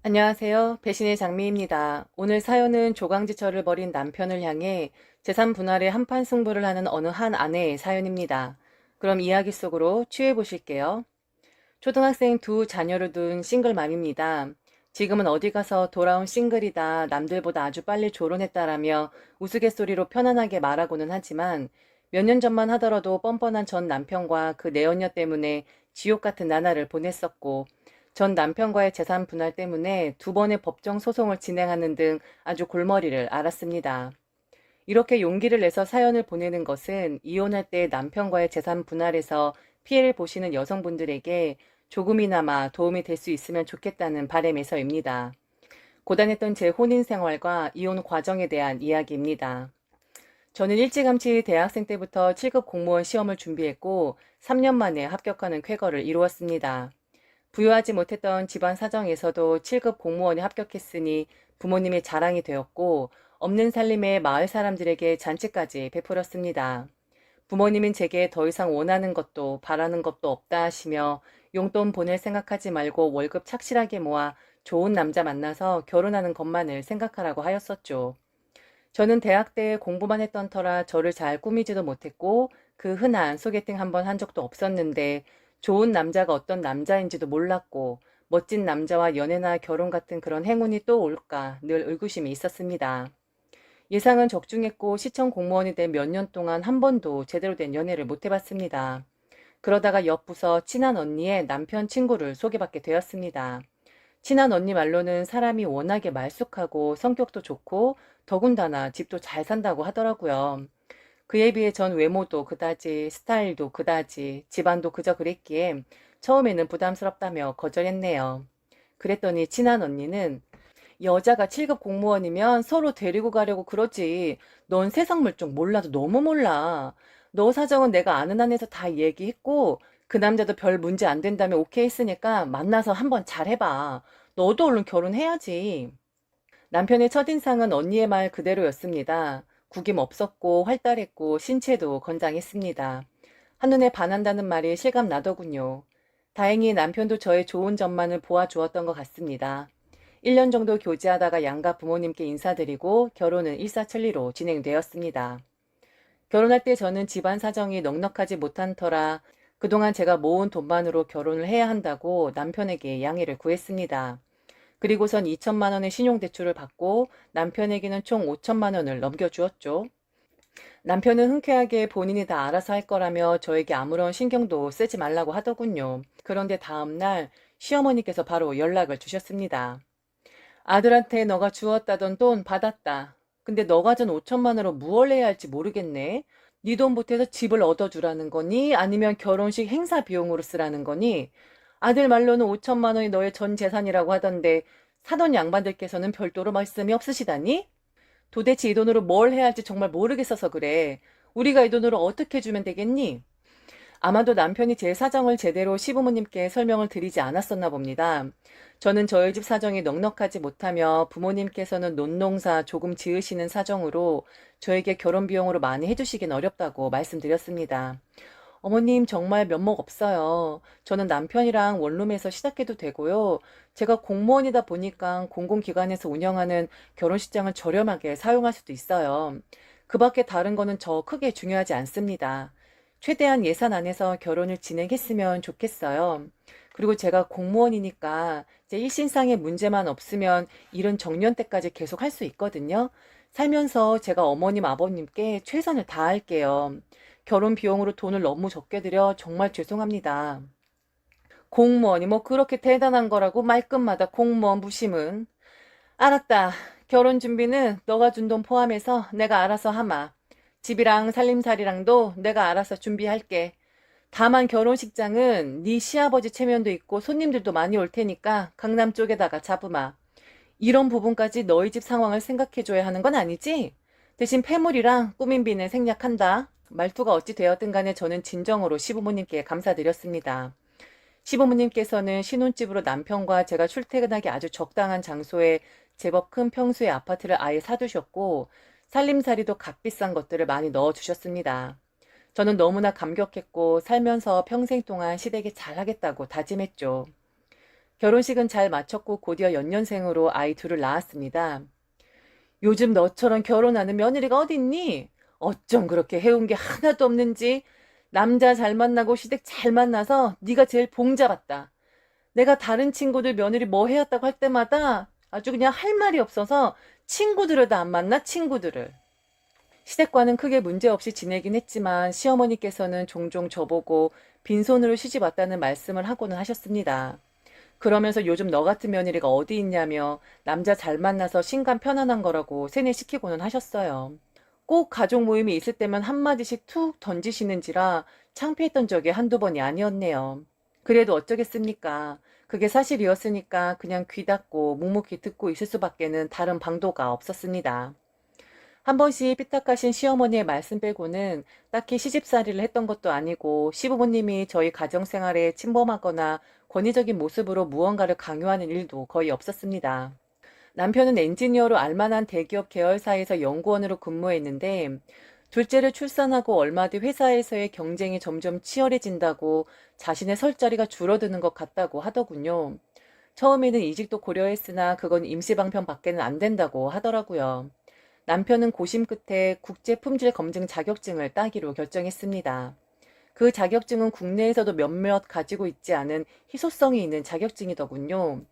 안녕하세요. 배신의 장미입니다. 오늘 사연은 조강지처를 벌인 남편을 향해 재산 분할에 한판 승부를 하는 어느 한 아내의 사연입니다. 그럼 이야기 속으로 취해 보실게요. 초등학생 두 자녀를 둔 싱글맘입니다. 지금은 어디 가서 돌아온 싱글이다, 남들보다 아주 빨리 졸혼했다라며 우스갯소리로 편안하게 말하고는 하지만 몇 년 전만 하더라도 뻔뻔한 전 남편과 그 내연녀 때문에 지옥 같은 나날을 보냈었고, 전 남편과의 재산 분할 때문에 두 번의 법정 소송을 진행하는 등 아주 골머리를 앓았습니다. 이렇게 용기를 내서 사연을 보내는 것은 이혼할 때 남편과의 재산 분할에서 피해를 보시는 여성분들에게 조금이나마 도움이 될 수 있으면 좋겠다는 바람에서입니다. 고단했던 제 혼인 생활과 이혼 과정에 대한 이야기입니다. 저는 일찌감치 대학생 때부터 7급 공무원 시험을 준비했고 3년 만에 합격하는 쾌거를 이루었습니다. 부유하지 못했던 집안 사정에서도 7급 공무원에 합격했으니 부모님의 자랑이 되었고 없는 살림에 마을 사람들에게 잔치까지 베풀었습니다. 부모님은 제게 더 이상 원하는 것도 바라는 것도 없다 하시며 용돈 보낼 생각하지 말고 월급 착실하게 모아 좋은 남자 만나서 결혼하는 것만을 생각하라고 하였었죠. 저는 대학 때 공부만 했던 터라 저를 잘 꾸미지도 못했고 그 흔한 소개팅 한번 한 적도 없었는데 좋은 남자가 어떤 남자인지도 몰랐고 멋진 남자와 연애나 결혼 같은 그런 행운이 또 올까 늘 의구심이 있었습니다. 예상은 적중했고 시청 공무원이 된 몇 년 동안 한 번도 제대로 된 연애를 못 해봤습니다. 그러다가 옆 부서 친한 언니의 남편 친구를 소개받게 되었습니다. 친한 언니 말로는 사람이 워낙에 말쑥하고 성격도 좋고 더군다나 집도 잘 산다고 하더라고요. 그에 비해 전 외모도 그다지 스타일도 그다지 집안도 그저 그랬기에 처음에는 부담스럽다며 거절했네요. 그랬더니 친한 언니는 여자가 7급 공무원이면 서로 데리고 가려고 그러지. 넌 세상 물정 몰라도 너무 몰라. 너 사정은 내가 아는 한에서 다 얘기했고 그 남자도 별 문제 안 된다며 오케이 했으니까 만나서 한번 잘 해봐. 너도 얼른 결혼해야지. 남편의 첫인상은 언니의 말 그대로였습니다. 구김 없었고 활달했고 신체도 건장했습니다. 한눈에 반한다는 말이 실감 나더군요. 다행히 남편도 저의 좋은 점만을 보아주었던 것 같습니다. 1년 정도 교제하다가 양가 부모님께 인사드리고 결혼은 일사천리로 진행되었습니다. 결혼할 때 저는 집안 사정이 넉넉하지 못한 터라 그동안 제가 모은 돈만으로 결혼을 해야 한다고 남편에게 양해를 구했습니다. 그리고선 2천만 원의 신용대출을 받고 남편에게는 총 5천만 원을 넘겨주었죠. 남편은 흔쾌하게 본인이 다 알아서 할 거라며 저에게 아무런 신경도 쓰지 말라고 하더군요. 그런데 다음날 시어머니께서 바로 연락을 주셨습니다. 아들한테 너가 주었다던 돈 받았다. 근데 너가 준 5천만 원으로 무얼 해야 할지 모르겠네. 네 돈 보태서 집을 얻어주라는 거니? 아니면 결혼식 행사 비용으로 쓰라는 거니? 아들 말로는 5천만 원이 너의 전 재산이라고 하던데 사돈 양반들께서는 별도로 말씀이 없으시다니? 도대체 이 돈으로 뭘 해야 할지 정말 모르겠어서 그래. 우리가 이 돈으로 어떻게 주면 되겠니? 아마도 남편이 제 사정을 제대로 시부모님께 설명을 드리지 않았었나 봅니다. 저는 저희 집 사정이 넉넉하지 못하며 부모님께서는 논농사 조금 지으시는 사정으로 저에게 결혼 비용으로 많이 해주시긴 어렵다고 말씀드렸습니다. 어머님 정말 면목 없어요. 저는 남편이랑 원룸에서 시작해도 되고요. 제가 공무원이다 보니까 공공기관에서 운영하는 결혼식장을 저렴하게 사용할 수도 있어요. 그 밖에 다른 거는 저 크게 중요하지 않습니다. 최대한 예산 안에서 결혼을 진행했으면 좋겠어요. 그리고 제가 공무원이니까 제 일신상의 문제만 없으면 일은 정년 때까지 계속 할 수 있거든요. 살면서 제가 어머님, 아버님께 최선을 다할게요. 결혼 비용으로 돈을 너무 적게 들여 정말 죄송합니다. 공무원이 뭐 그렇게 대단한 거라고 말끝마다 공무원 부심은. 알았다. 결혼 준비는 너가 준 돈 포함해서 내가 알아서 하마. 집이랑 살림살이랑도 내가 알아서 준비할게. 다만 결혼식장은 네 시아버지 체면도 있고 손님들도 많이 올 테니까 강남 쪽에다가 잡으마. 이런 부분까지 너희 집 상황을 생각해줘야 하는 건 아니지? 대신 폐물이랑 꾸민비는 생략한다. 말투가 어찌 되었든 간에 저는 진정으로 시부모님께 감사드렸습니다. 시부모님께서는 신혼집으로 남편과 제가 출퇴근하기 아주 적당한 장소에 제법 큰 평수의 아파트를 아예 사두셨고 살림살이도 값비싼 것들을 많이 넣어주셨습니다. 저는 너무나 감격했고 살면서 평생 동안 시댁에 잘하겠다고 다짐했죠. 결혼식은 잘 마쳤고 곧이어 연년생으로 아이 둘을 낳았습니다. 요즘 너처럼 결혼하는 며느리가 어딨니? 어쩜 그렇게 해온 게 하나도 없는지. 남자 잘 만나고 시댁 잘 만나서 네가 제일 봉잡았다. 내가 다른 친구들 며느리 뭐 해왔다고 할 때마다 아주 그냥 할 말이 없어서 친구들을 다 안 만나, 친구들을. 시댁과는 크게 문제없이 지내긴 했지만 시어머니께서는 종종 저보고 빈손으로 시집 왔다는 말씀을 하고는 하셨습니다. 그러면서 요즘 너 같은 며느리가 어디 있냐며 남자 잘 만나서 신간 편안한 거라고 세뇌시키고는 하셨어요. 꼭 가족 모임이 있을 때면 한마디씩 툭 던지시는지라 창피했던 적이 한두 번이 아니었네요. 그래도 어쩌겠습니까? 그게 사실이었으니까 그냥 귀 닫고 묵묵히 듣고 있을 수밖에는 다른 방도가 없었습니다. 한 번씩 삐딱하신 시어머니의 말씀 빼고는 딱히 시집살이를 했던 것도 아니고 시부모님이 저희 가정생활에 침범하거나 권위적인 모습으로 무언가를 강요하는 일도 거의 없었습니다. 남편은 엔지니어로 알만한 대기업 계열사에서 연구원으로 근무했는데 둘째를 출산하고 얼마 뒤 회사에서의 경쟁이 점점 치열해진다고 자신의 설 자리가 줄어드는 것 같다고 하더군요. 처음에는 이직도 고려했으나 그건 임시방편밖에는 안 된다고 하더라고요. 남편은 고심 끝에 국제품질 검증 자격증을 따기로 결정했습니다. 그 자격증은 국내에서도 몇몇 가지고 있지 않은 희소성이 있는 자격증이더군요.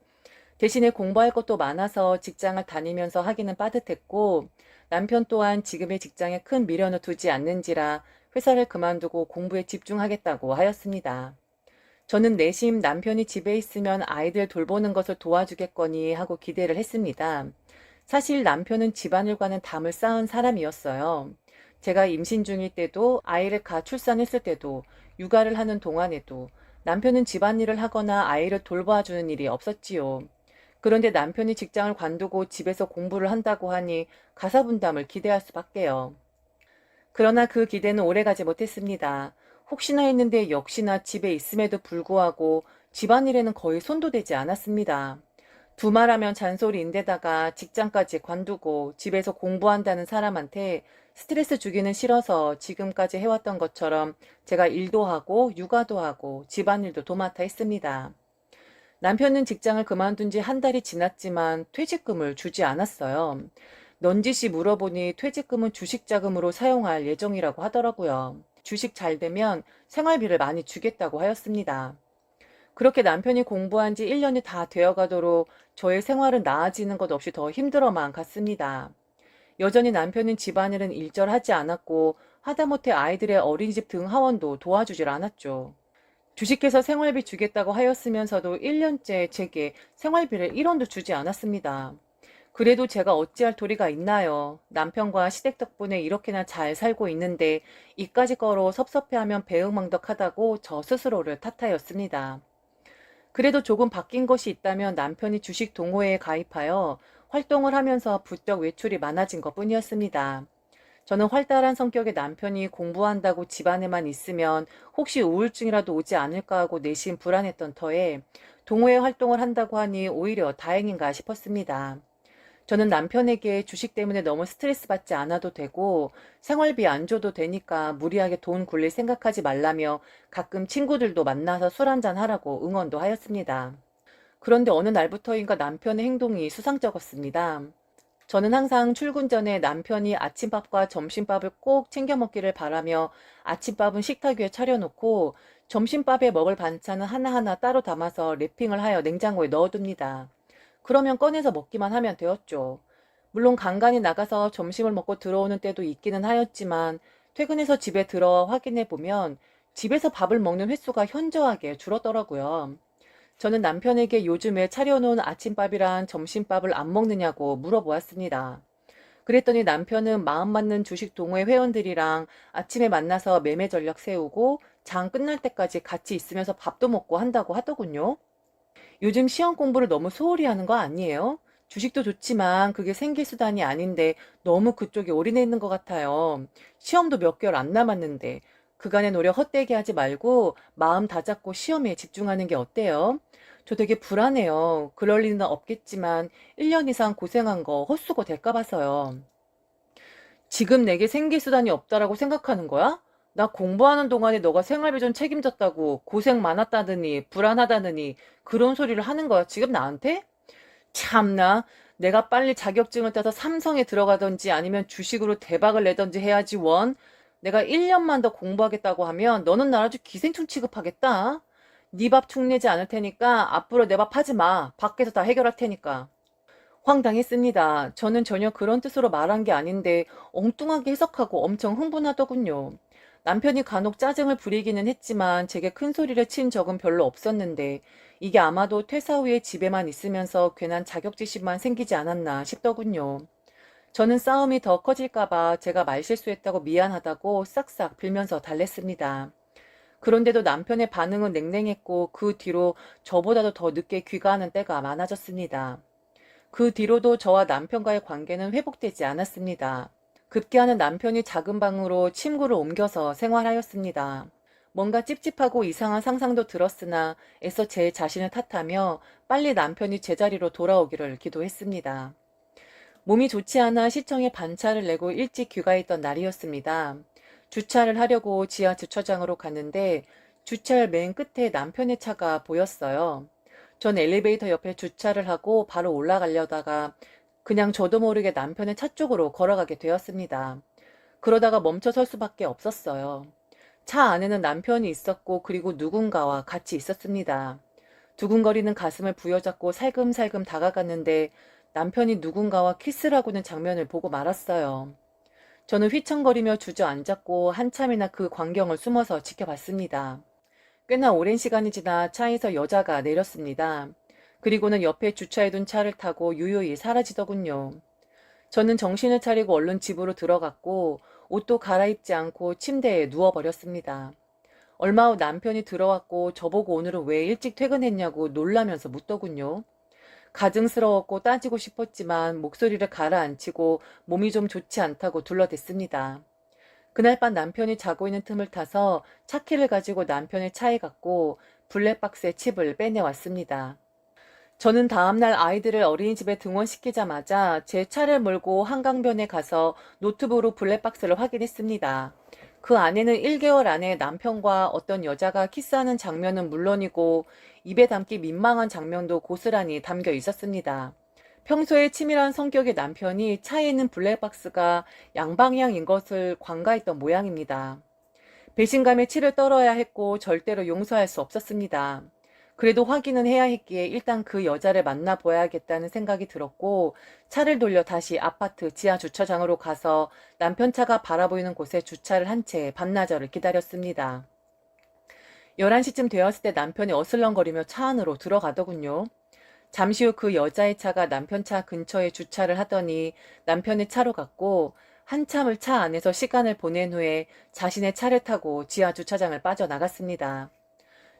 대신에 공부할 것도 많아서 직장을 다니면서 하기는 빠듯했고 남편 또한 지금의 직장에 큰 미련을 두지 않는지라 회사를 그만두고 공부에 집중하겠다고 하였습니다. 저는 내심 남편이 집에 있으면 아이들 돌보는 것을 도와주겠거니 하고 기대를 했습니다. 사실 남편은 집안일과는 담을 쌓은 사람이었어요. 제가 임신 중일 때도 아이를 출산했을 때도 육아를 하는 동안에도 남편은 집안일을 하거나 아이를 돌봐주는 일이 없었지요. 그런데 남편이 직장을 관두고 집에서 공부를 한다고 하니 가사분담을 기대할 수밖에요. 그러나 그 기대는 오래가지 못했습니다. 혹시나 했는데 역시나 집에 있음에도 불구하고 집안일에는 거의 손도 대지 않았습니다. 두말하면 잔소리인데다가 직장까지 관두고 집에서 공부한다는 사람한테 스트레스 주기는 싫어서 지금까지 해왔던 것처럼 제가 일도 하고 육아도 하고 집안일도 도맡아 했습니다. 남편은 직장을 그만둔 지 한 달이 지났지만 퇴직금을 주지 않았어요. 넌지시 물어보니 퇴직금은 주식 자금으로 사용할 예정이라고 하더라고요. 주식 잘 되면 생활비를 많이 주겠다고 하였습니다. 그렇게 남편이 공부한 지 1년이 다 되어가도록 저의 생활은 나아지는 것 없이 더 힘들어만 갔습니다. 여전히 남편은 집안일은 일절하지 않았고 하다못해 아이들의 어린이집 등 하원도 도와주질 않았죠. 주식회사 생활비 주겠다고 하였으면서도 1년째 제게 생활비를 1원도 주지 않았습니다. 그래도 제가 어찌할 도리가 있나요? 남편과 시댁 덕분에 이렇게나 잘 살고 있는데 이까짓 거로 섭섭해하면 배은망덕하다고 저 스스로를 탓하였습니다. 그래도 조금 바뀐 것이 있다면 남편이 주식 동호회에 가입하여 활동을 하면서 부쩍 외출이 많아진 것 뿐이었습니다. 저는 활달한 성격의 남편이 공부한다고 집안에만 있으면 혹시 우울증이라도 오지 않을까 하고 내심 불안했던 터에 동호회 활동을 한다고 하니 오히려 다행인가 싶었습니다. 저는 남편에게 주식 때문에 너무 스트레스 받지 않아도 되고 생활비 안 줘도 되니까 무리하게 돈 굴릴 생각하지 말라며 가끔 친구들도 만나서 술 한잔 하라고 응원도 하였습니다. 그런데 어느 날부터인가 남편의 행동이 수상쩍었습니다. 저는 항상 출근 전에 남편이 아침밥과 점심밥을 꼭 챙겨 먹기를 바라며 아침밥은 식탁 위에 차려놓고 점심밥에 먹을 반찬은 하나하나 따로 담아서 랩핑을 하여 냉장고에 넣어둡니다. 그러면 꺼내서 먹기만 하면 되었죠. 물론 간간히 나가서 점심을 먹고 들어오는 때도 있기는 하였지만 퇴근해서 집에 들어와 확인해 보면 집에서 밥을 먹는 횟수가 현저하게 줄었더라고요. 저는 남편에게 요즘에 차려놓은 아침밥이랑 점심밥을 안 먹느냐고 물어보았습니다. 그랬더니 남편은 마음 맞는 주식 동호회 회원들이랑 아침에 만나서 매매 전략 세우고 장 끝날 때까지 같이 있으면서 밥도 먹고 한다고 하더군요. 요즘 시험 공부를 너무 소홀히 하는 거 아니에요? 주식도 좋지만 그게 생계 수단이 아닌데 너무 그쪽에 올인해 있는 것 같아요. 시험도 몇 개월 안 남았는데 그간의 노력 헛되게 하지 말고 마음 다잡고 시험에 집중하는 게 어때요? 저 되게 불안해요. 그럴 리는 없겠지만 1년 이상 고생한 거 헛수고 될까 봐서요. 지금 내게 생계 수단이 없다라고 생각하는 거야? 나 공부하는 동안에 너가 생활비 좀 책임졌다고 고생 많았다더니 불안하다더니 그런 소리를 하는 거야 지금 나한테? 참나. 내가 빨리 자격증을 따서 삼성에 들어가든지 아니면 주식으로 대박을 내든지 해야지 원. 내가 1년만 더 공부하겠다고 하면 너는 날 아주 기생충 취급하겠다. 네 밥 축내지 않을 테니까 앞으로 내 밥 하지 마. 밖에서 다 해결할 테니까. 황당했습니다. 저는 전혀 그런 뜻으로 말한 게 아닌데 엉뚱하게 해석하고 엄청 흥분하더군요. 남편이 간혹 짜증을 부리기는 했지만 제게 큰 소리를 친 적은 별로 없었는데 이게 아마도 퇴사 후에 집에만 있으면서 괜한 자격지심만 생기지 않았나 싶더군요. 저는 싸움이 더 커질까봐 제가 말실수했다고 미안하다고 싹싹 빌면서 달랬습니다. 그런데도 남편의 반응은 냉랭했고 그 뒤로 저보다도 더 늦게 귀가하는 때가 많아졌습니다. 그 뒤로도 저와 남편과의 관계는 회복되지 않았습니다. 급기야는 남편이 작은 방으로 침구를 옮겨서 생활하였습니다. 뭔가 찝찝하고 이상한 상상도 들었으나 애써 제 자신을 탓하며 빨리 남편이 제자리로 돌아오기를 기도했습니다. 몸이 좋지 않아 시청에 반차를 내고 일찍 귀가했던 날이었습니다. 주차를 하려고 지하 주차장으로 갔는데 주차할 맨 끝에 남편의 차가 보였어요. 전 엘리베이터 옆에 주차를 하고 바로 올라가려다가 그냥 저도 모르게 남편의 차 쪽으로 걸어가게 되었습니다. 그러다가 멈춰 설 수밖에 없었어요. 차 안에는 남편이 있었고 그리고 누군가와 같이 있었습니다. 두근거리는 가슴을 부여잡고 살금살금 다가갔는데 남편이 누군가와 키스를 하고 있는 장면을 보고 말았어요. 저는 휘청거리며 주저앉았고 한참이나 그 광경을 숨어서 지켜봤습니다. 꽤나 오랜 시간이 지나 차에서 여자가 내렸습니다. 그리고는 옆에 주차해둔 차를 타고 유유히 사라지더군요. 저는 정신을 차리고 얼른 집으로 들어갔고 옷도 갈아입지 않고 침대에 누워버렸습니다. 얼마 후 남편이 들어왔고 저보고 오늘은 왜 일찍 퇴근했냐고 놀라면서 묻더군요. 가증스러웠고 따지고 싶었지만 목소리를 가라앉히고 몸이 좀 좋지 않다고 둘러댔습니다. 그날 밤 남편이 자고 있는 틈을 타서 차키를 가지고 남편의 차에 갔고 블랙박스에 칩을 빼내왔습니다. 저는 다음날 아이들을 어린이집에 등원시키자마자 제 차를 몰고 한강변에 가서 노트북으로 블랙박스를 확인했습니다. 그 안에는 1개월 안에 남편과 어떤 여자가 키스하는 장면은 물론이고 입에 담기 민망한 장면도 고스란히 담겨 있었습니다. 평소에 치밀한 성격의 남편이 차에 있는 블랙박스가 양방향인 것을 관가했던 모양입니다. 배신감에 치를 떨어야 했고 절대로 용서할 수 없었습니다. 그래도 확인은 해야 했기에 일단 그 여자를 만나봐야겠다는 생각이 들었고 차를 돌려 다시 아파트 지하 주차장으로 가서 남편 차가 바라보이는 곳에 주차를 한 채 반나절을 기다렸습니다. 11시쯤 되었을 때 남편이 어슬렁거리며 차 안으로 들어가더군요. 잠시 후 그 여자의 차가 남편 차 근처에 주차를 하더니 남편의 차로 갔고 한참을 차 안에서 시간을 보낸 후에 자신의 차를 타고 지하 주차장을 빠져나갔습니다.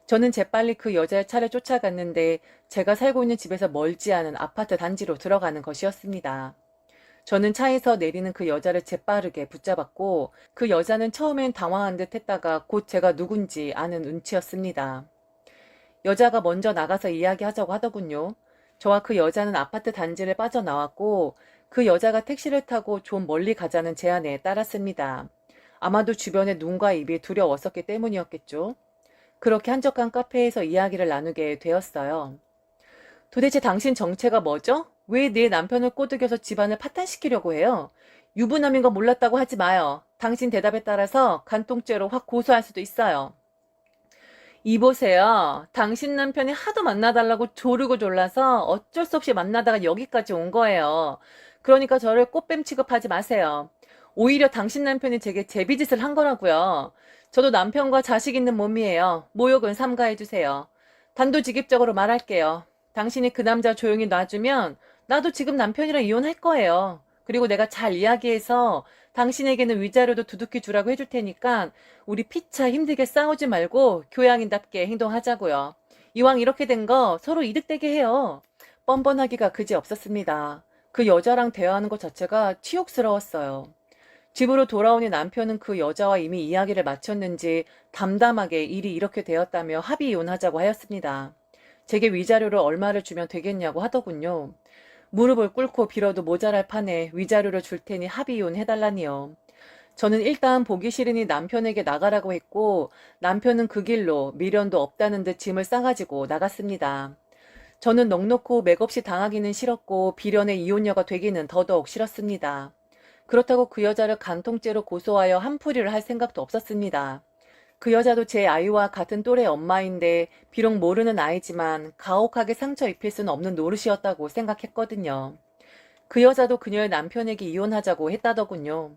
저는 재빨리 그 여자의 차를 쫓아갔는데 제가 살고 있는 집에서 멀지 않은 아파트 단지로 들어가는 것이었습니다. 저는 차에서 내리는 그 여자를 재빠르게 붙잡았고 그 여자는 처음엔 당황한 듯 했다가 곧 제가 누군지 아는 눈치였습니다. 여자가 먼저 나가서 이야기하자고 하더군요. 저와 그 여자는 아파트 단지를 빠져나왔고 그 여자가 택시를 타고 좀 멀리 가자는 제안에 따랐습니다. 아마도 주변에 눈과 입이 두려웠었기 때문이었겠죠. 그렇게 한적한 카페에서 이야기를 나누게 되었어요. 도대체 당신 정체가 뭐죠? 왜 내 남편을 꼬드겨서 집안을 파탄시키려고 해요? 유부남인 거 몰랐다고 하지 마요. 당신 대답에 따라서 간통죄로 확 고소할 수도 있어요. 이보세요. 당신 남편이 하도 만나달라고 조르고 졸라서 어쩔 수 없이 만나다가 여기까지 온 거예요. 그러니까 저를 꽃뱀 취급하지 마세요. 오히려 당신 남편이 제게 제비짓을 한 거라고요. 저도 남편과 자식 있는 몸이에요. 모욕은 삼가해주세요. 단도직입적으로 말할게요. 당신이 그 남자 조용히 놔주면 나도 지금 남편이랑 이혼할 거예요. 그리고 내가 잘 이야기해서 당신에게는 위자료도 두둑히 주라고 해줄 테니까 우리 피차 힘들게 싸우지 말고 교양인답게 행동하자고요. 이왕 이렇게 된 거 서로 이득되게 해요. 뻔뻔하기가 그지없었습니다. 그 여자랑 대화하는 것 자체가 치욕스러웠어요. 집으로 돌아오니 남편은 그 여자와 이미 이야기를 마쳤는지 담담하게 일이 이렇게 되었다며 합의 이혼하자고 하였습니다. 제게 위자료를 얼마를 주면 되겠냐고 하더군요. 무릎을 꿇고 빌어도 모자랄 판에 위자료를 줄 테니 합의 이혼 해달라니요. 저는 일단 보기 싫으니 남편에게 나가라고 했고 남편은 그 길로 미련도 없다는 듯 짐을 싸가지고 나갔습니다. 저는 넋놓고 맥없이 당하기는 싫었고 비련의 이혼녀가 되기는 더더욱 싫었습니다. 그렇다고 그 여자를 간통죄로 고소하여 한풀이를 할 생각도 없었습니다. 그 여자도 제 아이와 같은 또래 엄마인데 비록 모르는 아이지만 가혹하게 상처 입힐 수는 없는 노릇이었다고 생각했거든요. 그 여자도 그녀의 남편에게 이혼하자고 했다더군요.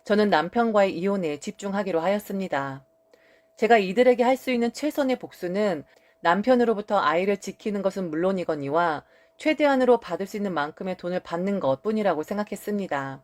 저는 남편과의 이혼에 집중하기로 하였습니다. 제가 이들에게 할 수 있는 최선의 복수는 남편으로부터 아이를 지키는 것은 물론이거니와 최대한으로 받을 수 있는 만큼의 돈을 받는 것 뿐이라고 생각했습니다.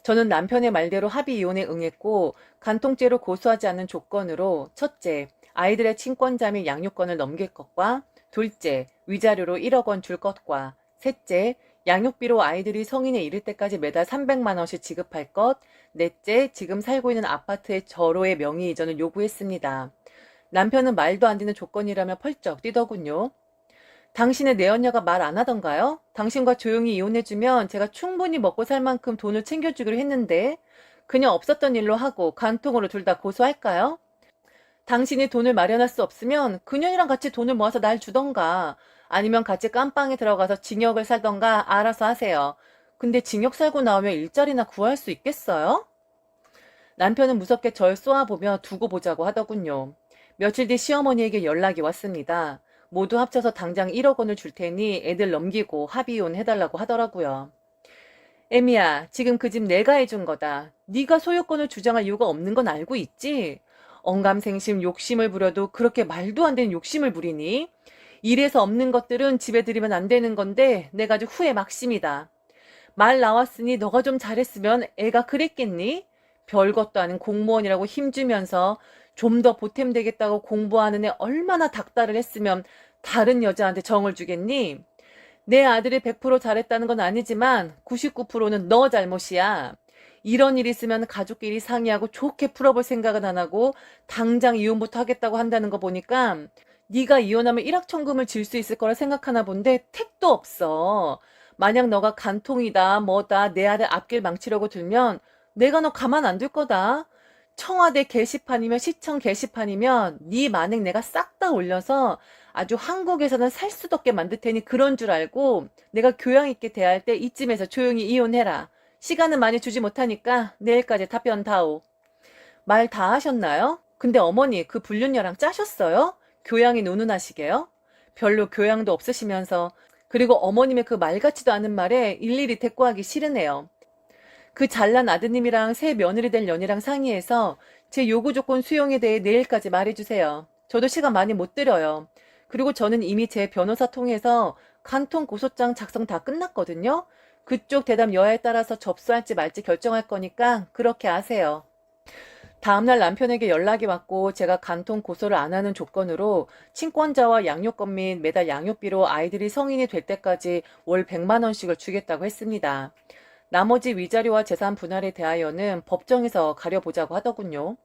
저는 남편의 말대로 합의 이혼에 응했고 간통죄로 고소하지 않는 조건으로 첫째, 아이들의 친권자 및 양육권을 넘길 것과 둘째, 위자료로 1억 원 줄 것과 셋째, 양육비로 아이들이 성인에 이를 때까지 매달 300만 원씩 지급할 것, 넷째, 지금 살고 있는 아파트의 저로의 명의 이전을 요구했습니다. 남편은 말도 안 되는 조건이라며 펄쩍 뛰더군요. 당신의 내연녀가 말 안 하던가요? 당신과 조용히 이혼해주면 제가 충분히 먹고 살 만큼 돈을 챙겨주기로 했는데 그냥 없었던 일로 하고 간통으로 둘 다 고소할까요? 당신이 돈을 마련할 수 없으면 그년이랑 같이 돈을 모아서 날 주던가 아니면 같이 깜빵에 들어가서 징역을 살던가 알아서 하세요. 근데 징역 살고 나오면 일자리나 구할 수 있겠어요? 남편은 무섭게 절 쏘아보며 두고 보자고 하더군요. 며칠 뒤 시어머니에게 연락이 왔습니다. 모두 합쳐서 당장 1억 원을 줄 테니 애들 넘기고 합의이혼 해달라고 하더라고요. 애미야, 지금 그 집 내가 해준 거다. 네가 소유권을 주장할 이유가 없는 건 알고 있지? 언감생심 욕심을 부려도 그렇게 말도 안 되는 욕심을 부리니? 일에서 없는 것들은 집에 들이면 안 되는 건데 내가 아주 후회 막심이다. 말 나왔으니 너가 좀 잘했으면 애가 그랬겠니? 별것도 아닌 공무원이라고 힘주면서 좀 더 보탬 되겠다고 공부하는 애 얼마나 닥달을 했으면 다른 여자한테 정을 주겠니? 내 아들이 100% 잘했다는 건 아니지만 99%는 너 잘못이야. 이런 일 있으면 가족끼리 상의하고 좋게 풀어볼 생각은 안 하고 당장 이혼부터 하겠다고 한다는 거 보니까 네가 이혼하면 일확천금을 질 수 있을 거라 생각하나 본데 택도 없어. 만약 너가 간통이다 뭐다 내 아들 앞길 망치려고 들면 내가 너 가만 안 둘 거다. 청와대 게시판이면 시청 게시판이면 네 만행 내가 싹 다 올려서 아주 한국에서는 살 수도 없게 만들 테니 그런 줄 알고 내가 교양 있게 대할 때 이쯤에서 조용히 이혼해라. 시간은 많이 주지 못하니까 내일까지 답변 다오. 말 다 하셨나요? 근데 어머니 그 불륜녀랑 짜셨어요? 교양이 노는하시게요? 별로 교양도 없으시면서 그리고 어머님의 그 말 같지도 않은 말에 일일이 대꾸하기 싫으네요. 그 잘난 아드님이랑 새 며느리 될 년이랑 상의해서 제 요구 조건 수용에 대해 내일까지 말해주세요. 저도 시간 많이 못 들여요. 그리고 저는 이미 제 변호사 통해서 간통 고소장 작성 다 끝났거든요. 그쪽 대답 여하에 따라서 접수할지 말지 결정할 거니까 그렇게 하세요. 다음날 남편에게 연락이 왔고 제가 간통 고소를 안 하는 조건으로 친권자와 양육권 및 매달 양육비로 아이들이 성인이 될 때까지 월 100만 원씩을 주겠다고 했습니다. 나머지 위자료와 재산 분할에 대하여는 법정에서 가려보자고 하더군요.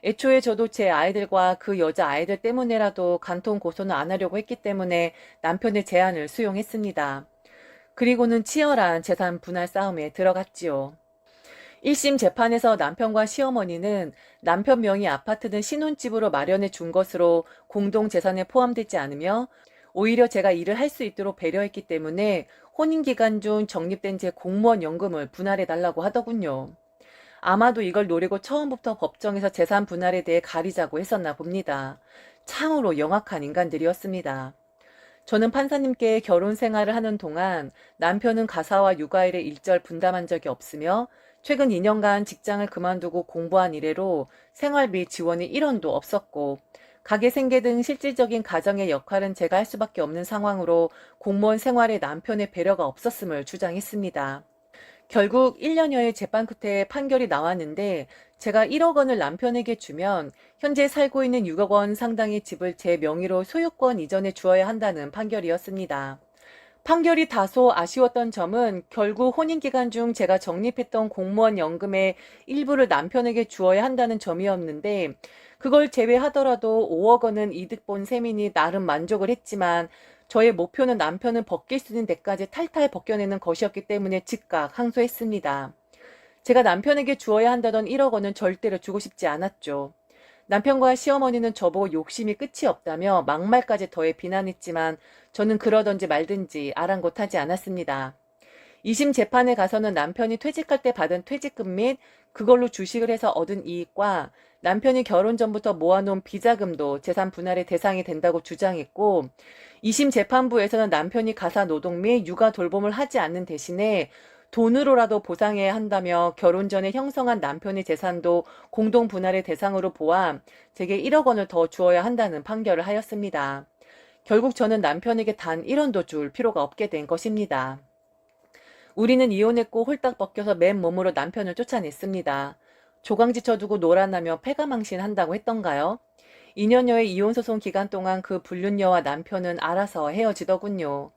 애초에 저도 제 아이들과 그 여자 아이들 때문에라도 간통 고소는 안 하려고 했기 때문에 남편의 제안을 수용했습니다. 그리고는 치열한 재산 분할 싸움에 들어갔지요. 1심 재판에서 남편과 시어머니는 남편 명의 아파트는 신혼집으로 마련해 준 것으로 공동재산에 포함되지 않으며 오히려 제가 일을 할 수 있도록 배려했기 때문에 혼인기간 중 적립된 제 공무원 연금을 분할해 달라고 하더군요. 아마도 이걸 노리고 처음부터 법정에서 재산 분할에 대해 가리자고 했었나 봅니다. 참으로 영악한 인간들이었습니다. 저는 판사님께 결혼 생활을 하는 동안 남편은 가사와 육아일에 일절 분담한 적이 없으며 최근 2년간 직장을 그만두고 공부한 이래로 생활비 지원이 1원도 없었고 가게 생계 등 실질적인 가정의 역할은 제가 할 수밖에 없는 상황으로 공무원 생활에 남편의 배려가 없었음을 주장했습니다. 결국 1년여의 재판 끝에 판결이 나왔는데 제가 1억 원을 남편에게 주면 현재 살고 있는 6억 원 상당의 집을 제 명의로 소유권 이전해 주어야 한다는 판결이었습니다. 판결이 다소 아쉬웠던 점은 결국 혼인기간 중 제가 적립했던 공무원 연금의 일부를 남편에게 주어야 한다는 점이었는데 그걸 제외하더라도 5억 원은 이득 본 셈이니 나름 만족을 했지만 저의 목표는 남편을 벗길 수 있는 데까지 탈탈 벗겨내는 것이었기 때문에 즉각 항소했습니다. 제가 남편에게 주어야 한다던 1억 원은 절대로 주고 싶지 않았죠. 남편과 시어머니는 저보고 욕심이 끝이 없다며 막말까지 더해 비난했지만 저는 그러던지 말든지 아랑곳하지 않았습니다. 2심 재판에 가서는 남편이 퇴직할 때 받은 퇴직금 및 그걸로 주식을 해서 얻은 이익과 남편이 결혼 전부터 모아놓은 비자금도 재산 분할의 대상이 된다고 주장했고, 2심 재판부에서는 남편이 가사 노동 및 육아 돌봄을 하지 않는 대신에 돈으로라도 보상해야 한다며 결혼 전에 형성한 남편의 재산도 공동 분할의 대상으로 보아 제게 1억 원을 더 주어야 한다는 판결을 하였습니다. 결국 저는 남편에게 단 1원도 줄 필요가 없게 된 것입니다. 우리는 이혼했고 홀딱 벗겨서 맨몸으로 남편을 쫓아냈습니다. 조강지쳐 두고 놀아나며 패가망신한다고 했던가요? 2년여의 이혼소송 기간 동안 그 불륜녀와 남편은 알아서 헤어지더군요.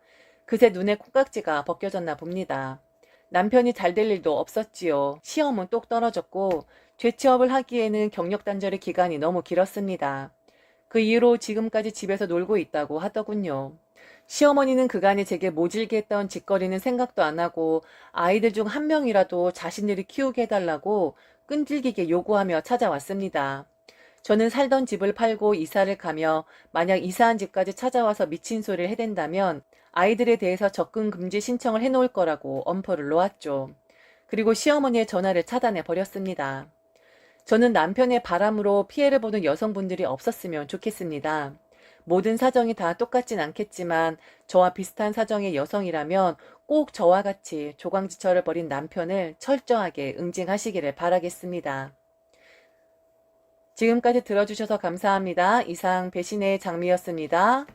그새 눈에 콩깍지가 벗겨졌나 봅니다. 남편이 잘 될 일도 없었지요. 시험은 똑 떨어졌고 재취업을 하기에는 경력 단절의 기간이 너무 길었습니다. 그 이후로 지금까지 집에서 놀고 있다고 하더군요. 시어머니는 그간에 제게 모질게 했던 짓거리는 생각도 안 하고 아이들 중 한 명이라도 자신들이 키우게 해달라고 끈질기게 요구하며 찾아왔습니다. 저는 살던 집을 팔고 이사를 가며 만약 이사한 집까지 찾아와서 미친 소리를 해댄다면 아이들에 대해서 접근 금지 신청을 해놓을 거라고 엄포를 놓았죠. 그리고 시어머니의 전화를 차단해 버렸습니다. 저는 남편의 바람으로 피해를 보는 여성분들이 없었으면 좋겠습니다. 모든 사정이 다 똑같진 않겠지만 저와 비슷한 사정의 여성이라면 꼭 저와 같이 조강지처를 벌인 남편을 철저하게 응징하시기를 바라겠습니다. 지금까지 들어주셔서 감사합니다. 이상 배신의 장미였습니다.